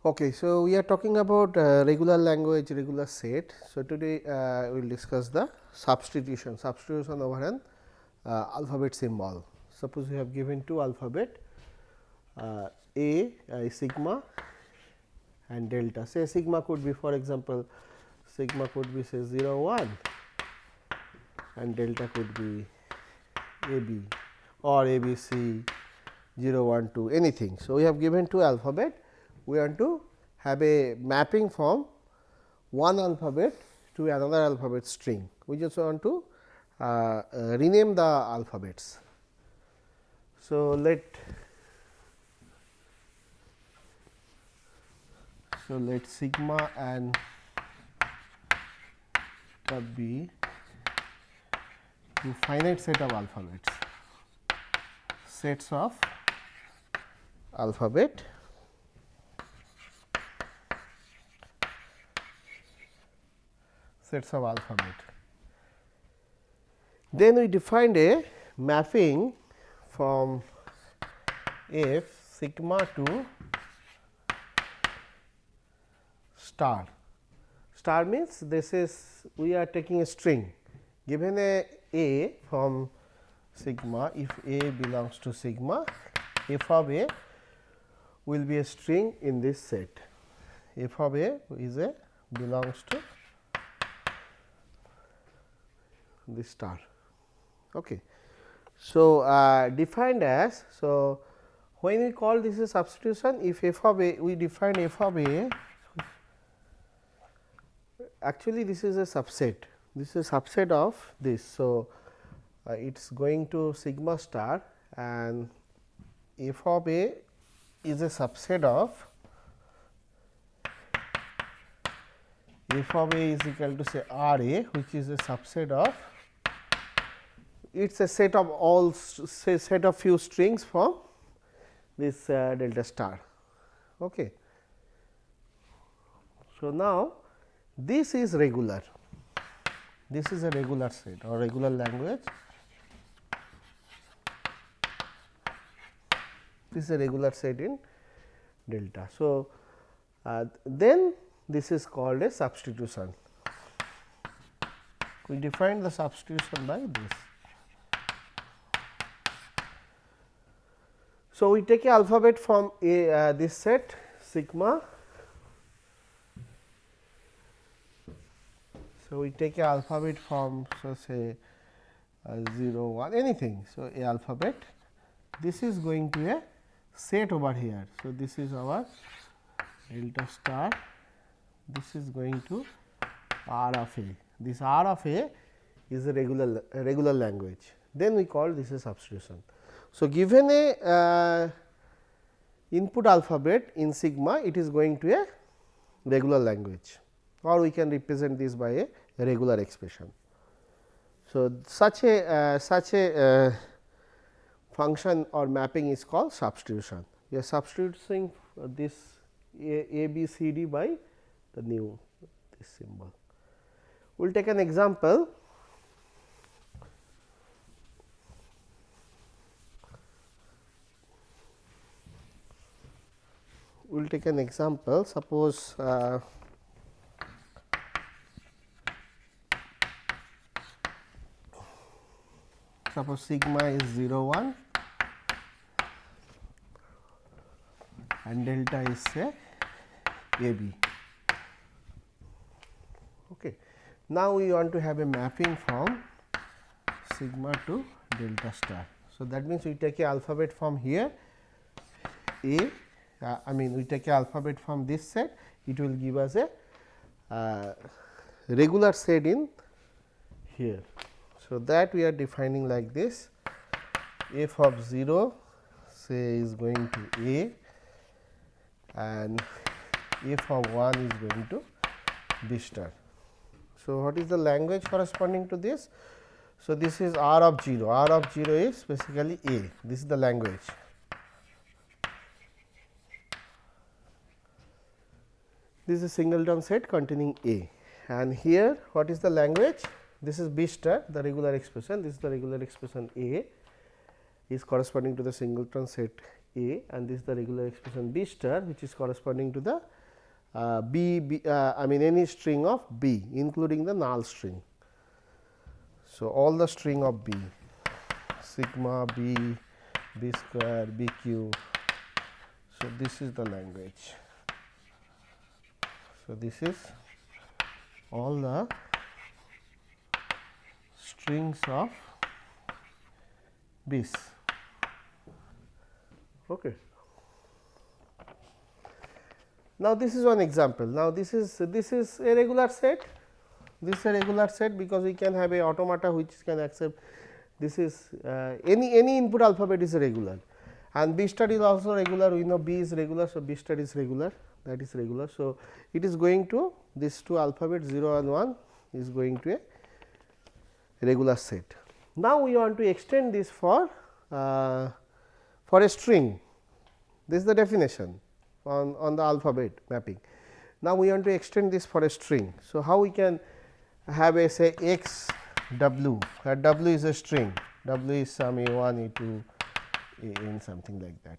Okay, so we are talking about regular language, regular set. So today we will discuss the substitution over an alphabet symbol. Suppose we have given two alphabet A is sigma and delta. Say sigma could be, for example, sigma could be say 0 1 and delta could be AB or ABC 0 1 2 anything. So we have given two alphabet. We want to have a mapping from one alphabet to another alphabet string. We just want to rename the alphabets. So, let sigma and be two finite set of alphabets, sets of alphabet sets of alphabet. Then we defined a mapping from f sigma to star. Star means this is we are taking a string given a from sigma. If A belongs to sigma, f of A will be a string in this set. F of A is a belongs to this star. Okay. So, defined as, so when we call this a substitution, if f of A, we define f of A, actually this is a subset, this is a subset of this. So, it is going to sigma star and f of A is a subset of f of A is equal to say R A, which is a subset of, it is a set of all say set of few strings from this delta star. Okay. So, now this is regular, this is a regular set or regular language, this is a regular set in delta. So, then this is called a substitution. We define the substitution by this. So, we take a alphabet from this set sigma. So, we take a alphabet from, so say 0 1 anything. So, a alphabet, this is going to a set over here. So, this is our delta star, this is going to R of A. This R of A is a regular language. Then we call this a substitution. So, given a input alphabet in sigma, it is going to a regular language, or we can represent this by a regular expression. So, such a function or mapping is called substitution. We are substituting this A B C D by the new this symbol. We will take an example. We will take an example. Suppose sigma is 0 1 and delta is say A B. Okay. Now, we want to have a mapping from sigma to delta star. So, that means we take a alphabet from here A. I mean we take a alphabet from this set, it will give us a regular set in here. So, that we are defining like this, f of 0 say is going to A and f of 1 is going to B star. So, what is the language corresponding to this? So, this is R of 0, R of 0 is basically A, this is the language. This is a singleton set containing A, and here what is the language? This is B star, the regular expression, this is the regular expression A is corresponding to the singleton set A, and this is the regular expression B star, which is corresponding to the I mean any string of B including the null string. So, all the string of B, sigma B, B square, B cube. So, this is the language. So, this is all the strings of B's. Okay. Now, this is one example. Now, this is a regular set. This is a regular set because we can have a automata which can accept this is any input alphabet is regular, and B star is also regular. We know B is regular. So, B star is regular, that is regular. So, it is going to these two alphabets 0 and 1 is going to a regular set. Now, we want to extend this for a string. This is the definition on the alphabet mapping. Now, we want to extend this for a string. So, how we can have a say x w, where w is a string, w is some a1, a2, an something like that.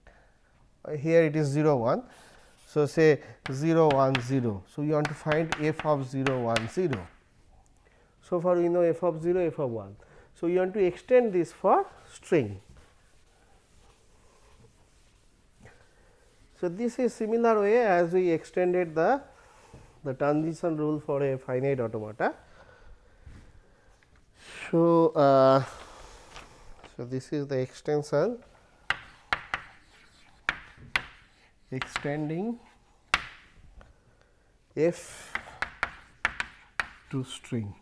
Here it is 0 1. So, say 0 1 0. So, you want to find f of 0 1 0. So far we know f of 0, f of 1. So, you want to extend this for string. So, this is similar way as we extended the transition rule for a finite automata. So, this is the extension extending f to string.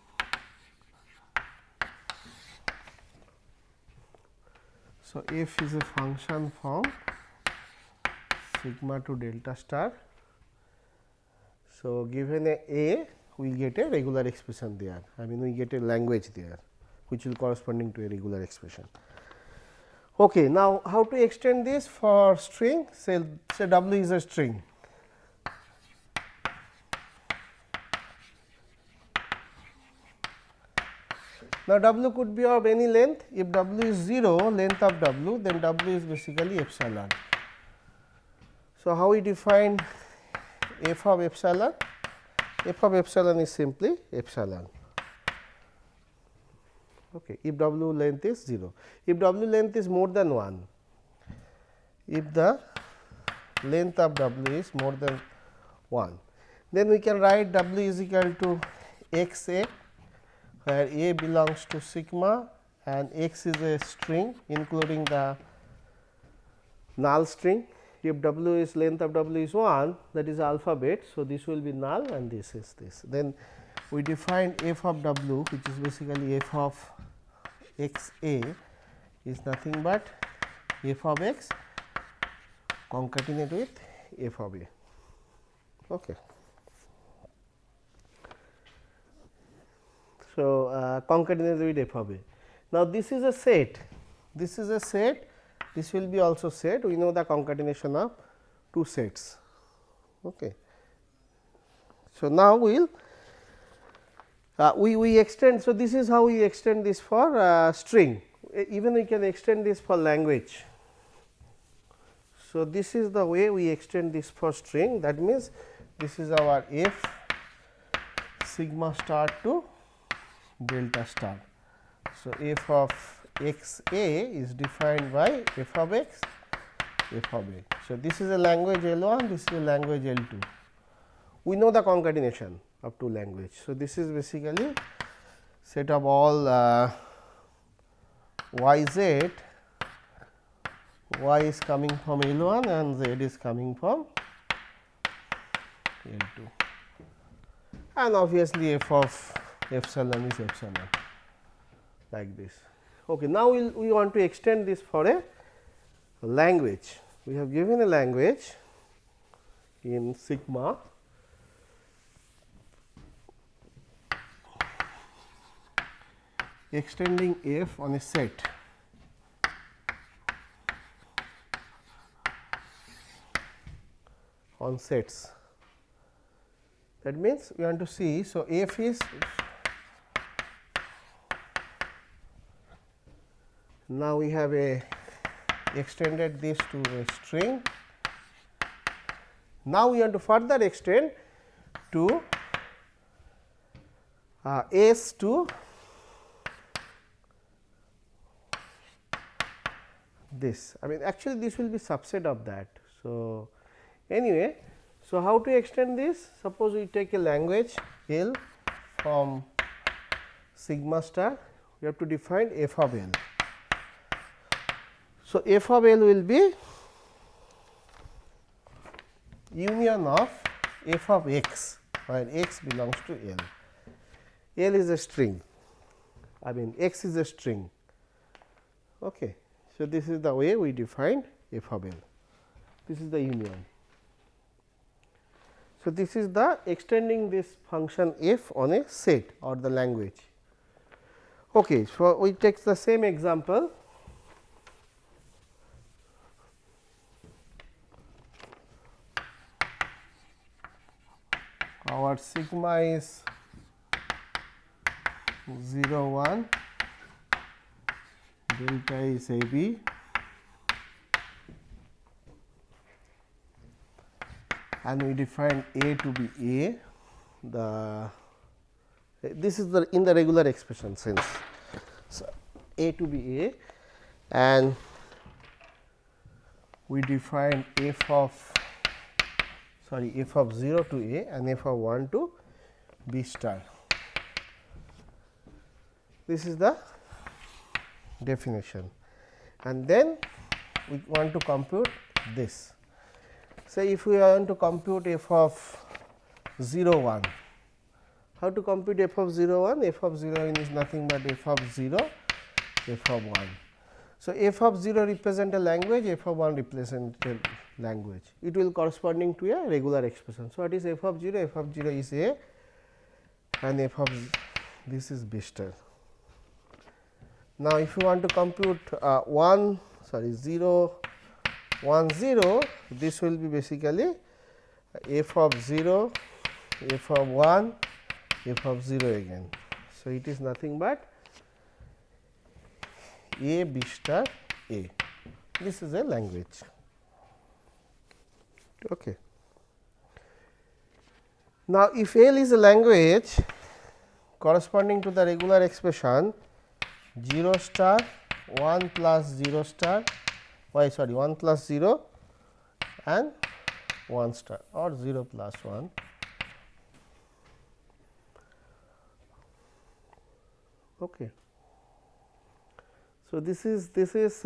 So, f is a function from sigma to delta star. So, given a we get a regular expression there, I mean we get a language there which will corresponding to a regular expression. Okay, now, how to extend this for string? Say w is a string. Now, w could be of any length. If w is 0, length of w, then w is basically epsilon. So, how we define f of epsilon? F of epsilon is simply epsilon. Okay. If w length is 0, if w length is more than 1, if the length of w is more than 1, then we can write w is equal to x a, where a belongs to sigma and x is a string including the null string. If w is length of w is 1, that is alphabet. So, this will be null and this is this. Then we define f of w, which is basically f of x a is nothing but f of x concatenate with f of a. Okay. So, concatenate with f of a. Now, this is a set, this is a set, this will be also set. We know the concatenation of two sets. Okay. So, now we will we extend. So, this is how we extend this for string, even we can extend this for language. So, this is the way we extend this for string, that means, this is our f sigma star to delta star. So, f of x a is defined by f of x, f of a. So, this is a language L 1, this is a language L 2. We know the concatenation of two language. So, this is basically set of all y z, y is coming from L 1 and z is coming from L 2, and obviously, f of epsilon is epsilon like this. Okay. Now, we want to extend this for a language. We have given a language in sigma extending f on a set. On sets. That means, we want to see. So, f is now we have extended this to a string. Now, we want to further extend to S to this. I mean, actually this will be subset of that. So, anyway, so how to extend this? Suppose we take a language L from sigma star, we have to define f of L. So, f of L will be union of f of x, where x belongs to L. L is a string, I mean x is a string. Okay. So, this is the way we define f of L, this is the union. So, this is the extending this function f on a set or the language. Okay. So, we take the same example. Our sigma is 0 1, delta is a b, and we define a to be a. This is the in the regular expression sense. So, a to be a, and we define f of 0 to a and f of 1 to b star. This is the definition, and then we want to compute this. Say if we want to compute f of 0 1, how to compute f of 0 1? F of 0 is nothing but f of 0, f of 1. So, f of 0 represent a language, f of 1 represent a language. It will corresponding to a regular expression. So, what is f of 0? F of 0 is a, and f of this is b star. Now, if you want to compute 0 1 0, this will be basically f of 0, f of 1, f of 0 again. So, it is nothing but a b star a. This is a language. Okay. Now, if L is a language corresponding to the regular expression 0 star 1 plus 0 star 1 plus 0 and 1 star or 0 plus 1. Okay. So, this is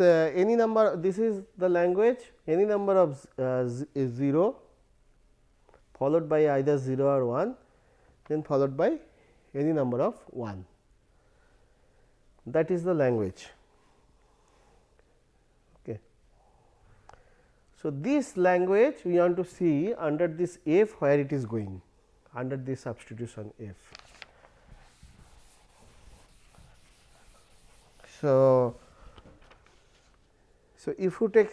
any number, this is the language, any number of 0 followed by either 0 or 1, then followed by any number of 1. That is the language. Okay. So, this language we want to see under this f where it is going, under this substitution f. So, if you take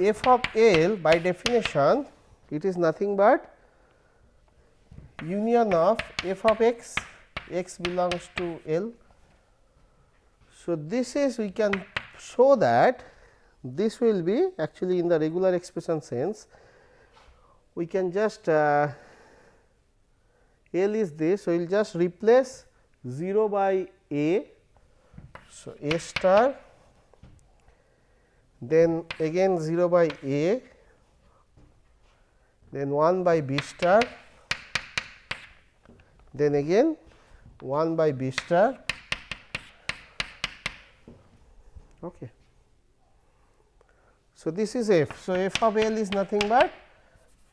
f of L by definition, it is nothing but union of f of x, x belongs to L. So, this is we can show that this will be actually in the regular expression sense, we can just L is this. So, we will just replace 0 by a. So, a star, then again 0 by a, then 1 by b star, then again 1 by b star. Okay. So, this is f. So, f of L is nothing but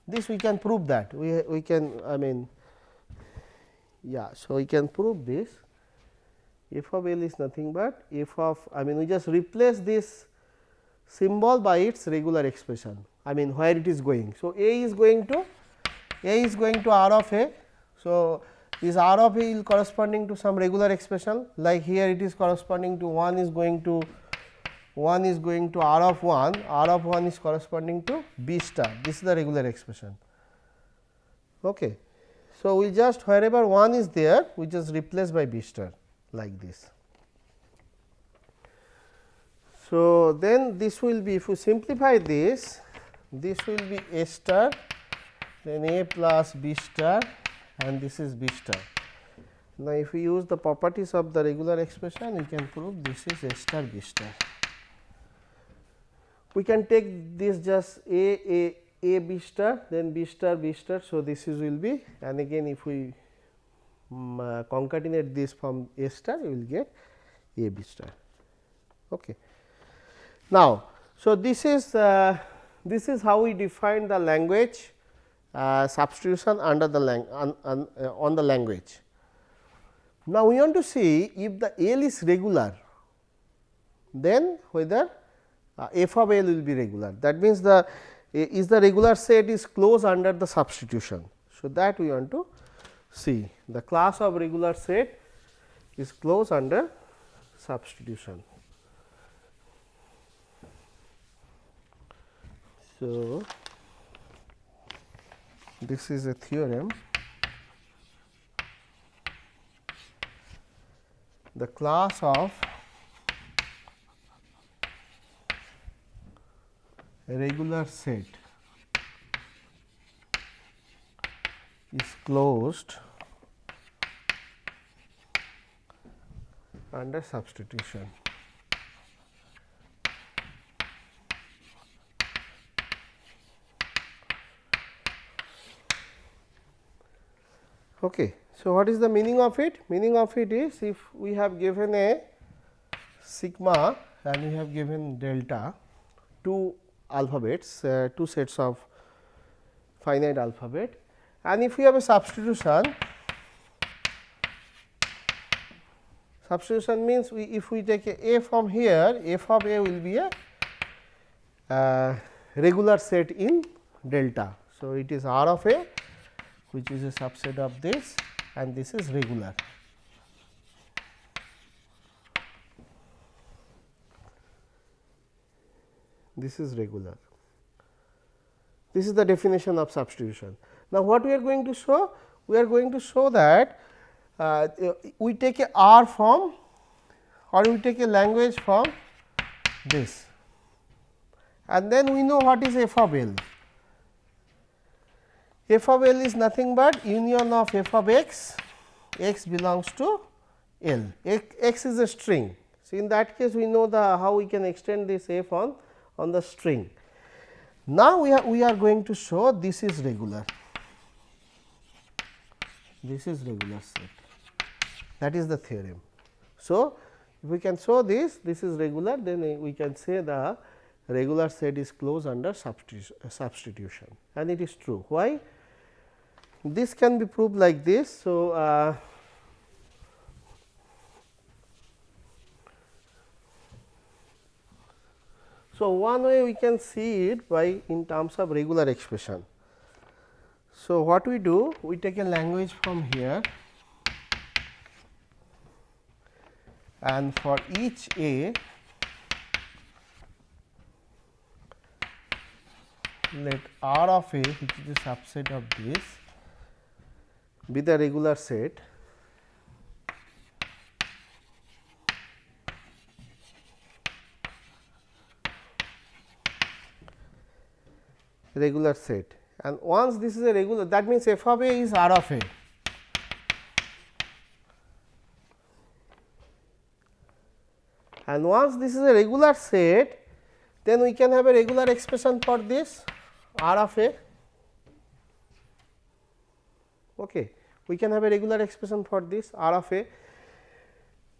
this, we can prove that we can, I mean, yeah. So, we can prove this f of L is nothing but f of, I mean, we just replace this symbol by its regular expression, I mean where it is going. So, a is going to r of a. So, this r of a is corresponding to some regular expression, like here it is corresponding to 1 is going to r of 1 is corresponding to b star, this is the regular expression. Okay. So, we just wherever 1 is there, we just replace by b star like this. So, then this will be, if we simplify this, this will be a star then A plus B star and this is B star. Now, if we use the properties of the regular expression, we can prove this is A star B star. We can take this just A B star, then B star B star. So, this is will be, and again if we concatenate this from A star, we will get A B star. Okay. Now, so this is how we define the language substitution under the on the language. Now, we want to see if the L is regular, then whether f of L will be regular. That means, the regular set is closed under the substitution. So, that we want to see the class of regular set is closed under substitution. So, this is a theorem. The class of a regular set is closed under substitution. Okay. So, what is the meaning of it? Meaning of it is, if we have given a sigma and we have given delta, two alphabets, two sets of finite alphabet, and if we have a substitution, substitution means if we take a from here, f of A will be a regular set in delta. So, it is R of A, which is a subset of this, and this is regular. This is regular. This is the definition of substitution. Now, what we are going to show? We are going to show that we take a R from, or we take a language from this, and then we know what is f of L. F of L is nothing but union of f of x, x belongs to L, x is a string. So, in that case we know the how we can extend this f on the string. Now, we are going to show this is regular, this is regular set, that is the theorem. So, if we can show this is regular, then we can say the regular set is closed under substitution, and it is true. Why? This can be proved like this. So, so one way we can see it by in terms of regular expression. So, what we do? We take a language from here, and for each A, let R of A, which is a subset of this, be the regular set, and once this is a regular, that means f of A is R of A. And once this is a regular set, then we can have a regular expression for this R of A. Okay. We can have a regular expression for this R of A.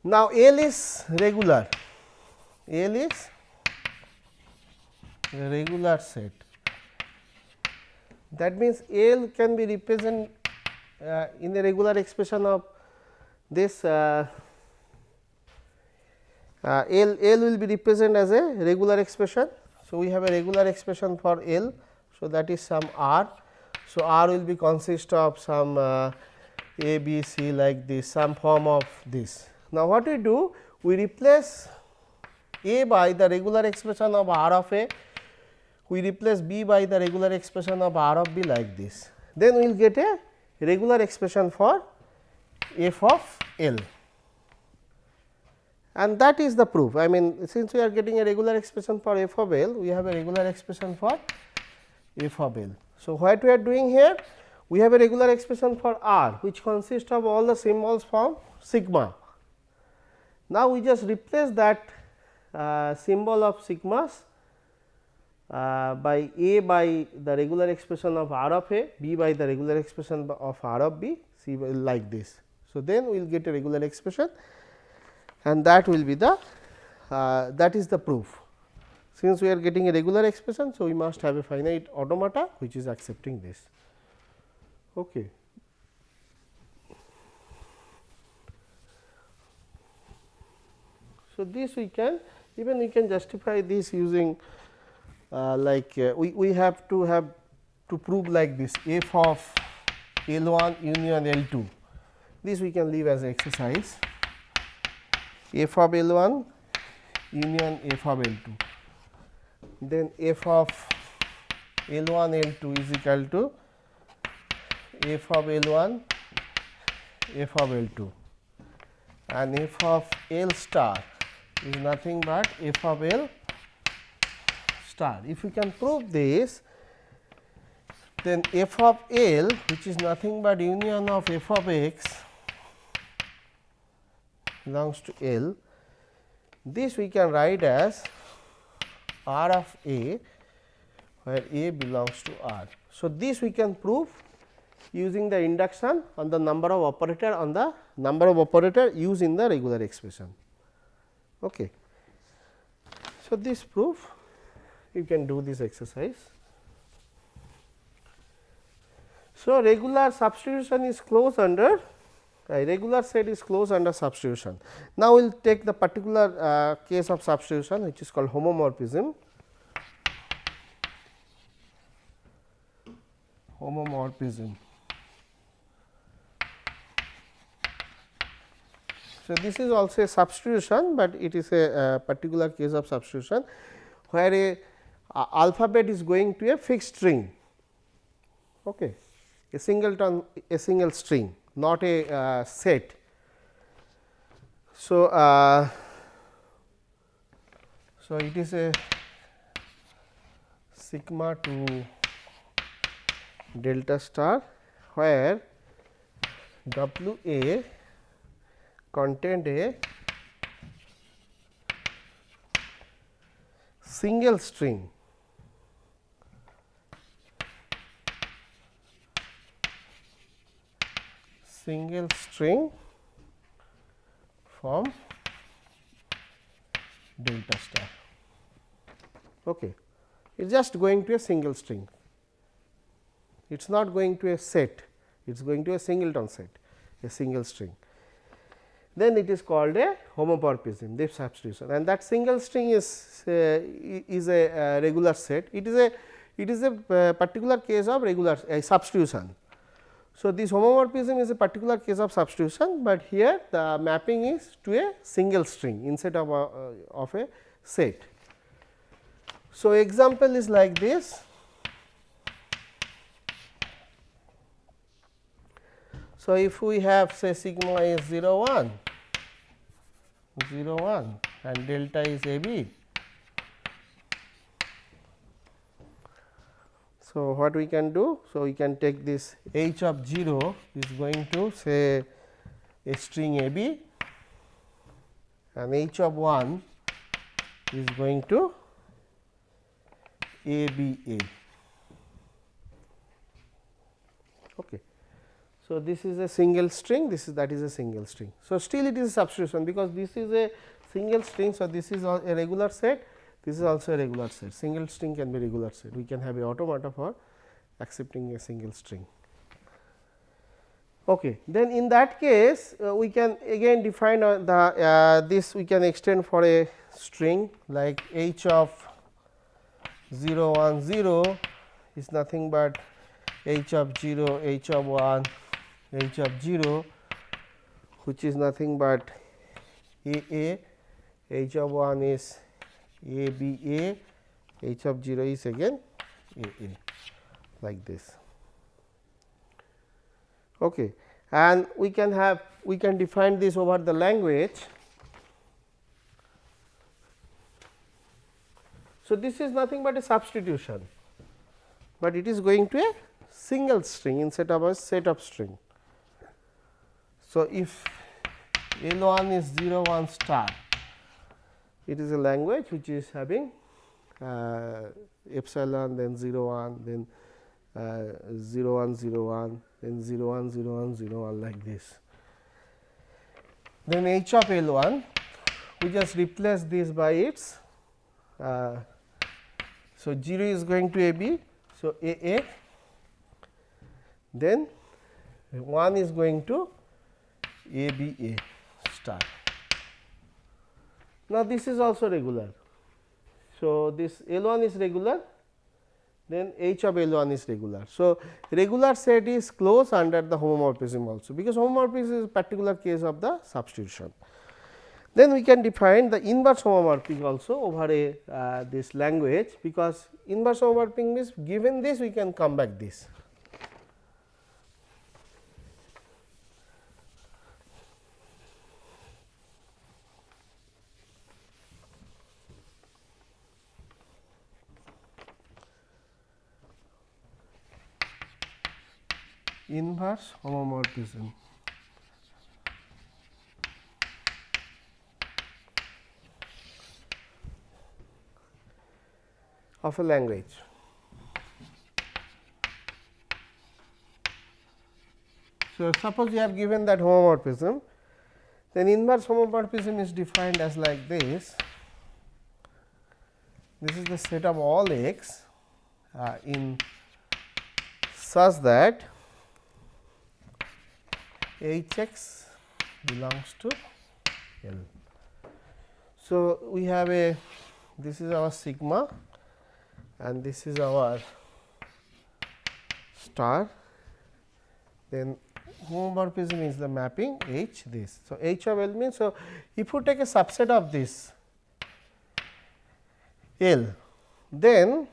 Now, L is regular, L is a regular set. That means, L can be represented in a regular expression of this L will be represented as a regular expression. So, we have a regular expression for L. So, that is some R. So, R will be consist of some A, B, C like this, some form of this. Now, what we do? We replace A by the regular expression of R of A, we replace B by the regular expression of R of B like this. Then we will get a regular expression for f of L, and that is the proof. I mean, since we are getting a regular expression for f of L, we have a regular expression for f of L. So, what we are doing here? We have a regular expression for R, which consists of all the symbols from sigma. Now, we just replace that symbol of sigmas by A by the regular expression of R of A, B by the regular expression of R of B, C by like this. So, then we will get a regular expression, and that will be the that is the proof. Since we are getting a regular expression, so we must have a finite automata which is accepting this. Okay. So, this we can justify this using we have to prove like this f of L 1 union L 2. This we can leave as exercise, f of L 1 union f of L 2. Then f of L 1 L 2 is equal to f of L 1 f of L 2, and f of L star is nothing but f of L star. If we can prove this, then f of L, which is nothing but union of f of x belongs to L, this we can write as R of A, where A belongs to R. So, this we can prove using the induction on the number of operator used in the regular expression. Okay. So, this proof you can do this exercise. So, regular substitution is closed under regular set is closed under substitution. Now, we will take the particular case of substitution, which is called homomorphism. So, this is also a substitution, but it is a particular case of substitution, where a alphabet is going to a fixed string, okay, a single string, not a set. So, so it is a sigma to delta star, where W A contained a single string from delta star. Okay. It is just going to a single string, it is not going to a set, it is going to a singleton set, a single string. Then it is called a homomorphism, this substitution, and that single string is a regular set. It is a particular case of regular substitution. So, this homomorphism is a particular case of substitution, but here the mapping is to a single string instead of a set. So, example is like this. So, if we have say sigma is 0 1 and delta is A B. So, what we can do? So, we can take this h of 0 is going to say a string A B, and h of 1 is going to A B A. Okay. So, this is a single string, that is a single string. So, still it is a substitution, because this is a single string. So, this is a regular set, this is also a regular set, single string can be regular set. We can have a automata for accepting a single string. Okay. Then in that case, we can again define this we can extend for a string like h of 0 1 0 is nothing but h of 0, h of 1, h of 0, which is nothing but A, h of 1 is A B A, h of 0 is again A, like this. Okay. And we can define this over the language. So, this is nothing but a substitution. but it is going to a single string instead of a set of string. So, if L 1 is 0 1 star, it is a language which is having epsilon, then 0 1, then 0 1 0 1, then 0 1 0 1 0 1 like this. Then h of L 1, we just replace this by its so 0 is going to a b. So, a then 1 is going to a b a star. Now, this is also regular. So, this L 1 is regular, then h of L 1 is regular. So, regular set is closed under the homomorphism also, because homomorphism is a particular case of the substitution. Then we can define the inverse homomorphic also over a this language, because inverse homomorphic means given this we can come back this. Inverse homomorphism of a language. So, suppose you have given that homomorphism, then inverse homomorphism is defined as like this. This is the set of all x in such that h x belongs to L. So, we have a this is our sigma and this is our star, then homomorphism is the mapping H this. So, H of L means, so if you take a subset of this L, then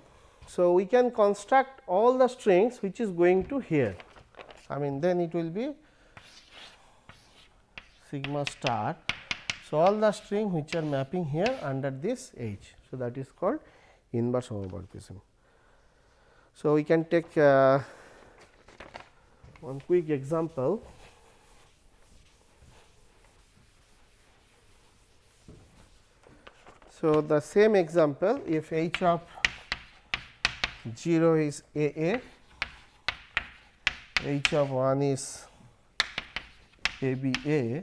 so we can construct all the strings which is going to here. I mean, then it will be sigma star. So, all the string which are mapping here under this H. So, that is called inverse homomorphism. So, we can take one quick example. So, the same example, if h of 0 is a, h of 1 is a b a,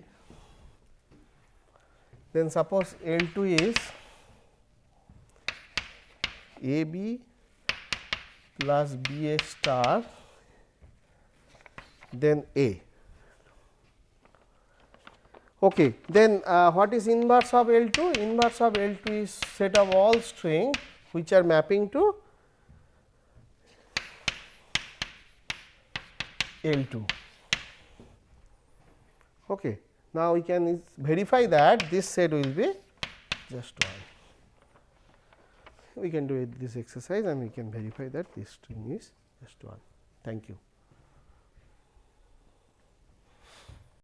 then suppose L 2 is a b plus b a star, then a. Okay. Then what is inverse of L 2? Inverse of L 2 is set of all string which are mapping to L 2. Okay. Now, we can verify that this set will be just 1. We can do this exercise and we can verify that this string is just 1. Thank you.